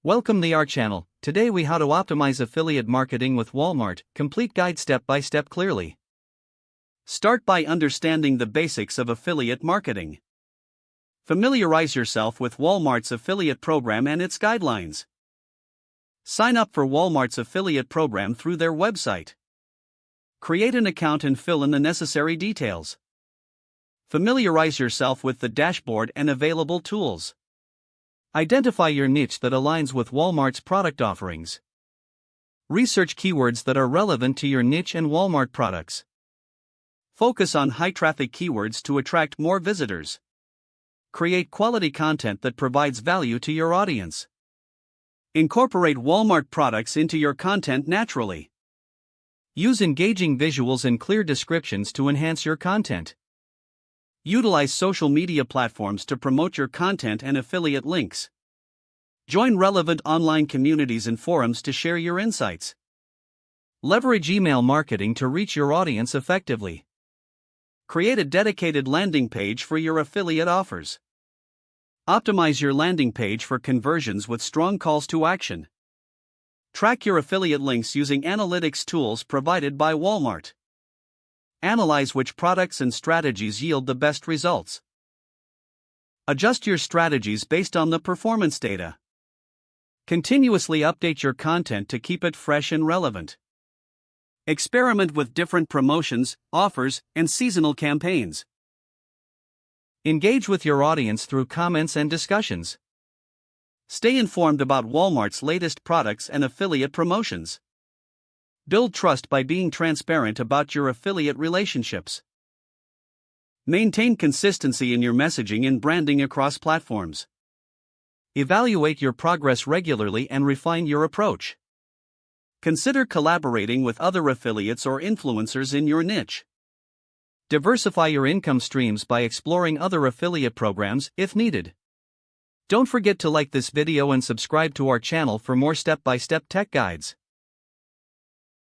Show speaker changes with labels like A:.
A: Welcome to our channel. Today we how to optimize affiliate marketing with Walmart, complete guide step by step clearly.
B: Start by understanding the basics of affiliate marketing. Familiarize yourself with Walmart's affiliate program and its guidelines. Sign up for Walmart's affiliate program through their website. Create an account and fill in the necessary details. Familiarize yourself with the dashboard and available tools.
A: Identify your niche that aligns with Walmart's product offerings. Research keywords that are relevant to your niche and Walmart products.
B: Focus on high-traffic keywords to attract more visitors. Create quality content that provides value to your audience. Incorporate Walmart products into your content naturally.
A: Use engaging visuals and clear descriptions to enhance your content.
B: Utilize social media platforms to promote your content and affiliate links. Join relevant online communities and forums to share your insights.
A: Leverage email marketing to reach your audience effectively.
B: Create a dedicated landing page for your affiliate offers. Optimize your landing page for conversions with strong calls to action. Track your affiliate links using analytics tools provided by Walmart. Analyze which products and strategies yield the best results. Adjust your strategies based on the performance data. Continuously update your content to keep it fresh and relevant. Experiment with different promotions, offers, and seasonal campaigns.
A: Engage with your audience through comments and discussions.
B: Stay informed about Walmart's latest products and affiliate promotions. Build trust by being transparent about your affiliate relationships. Maintain consistency in your messaging and branding across platforms.
A: Evaluate your progress regularly and refine your approach.
B: Consider collaborating with other affiliates or influencers in your niche.
A: Diversify your income streams by exploring other affiliate programs if needed. Don't forget to like this video and subscribe to our channel for more step-by-step tech guides.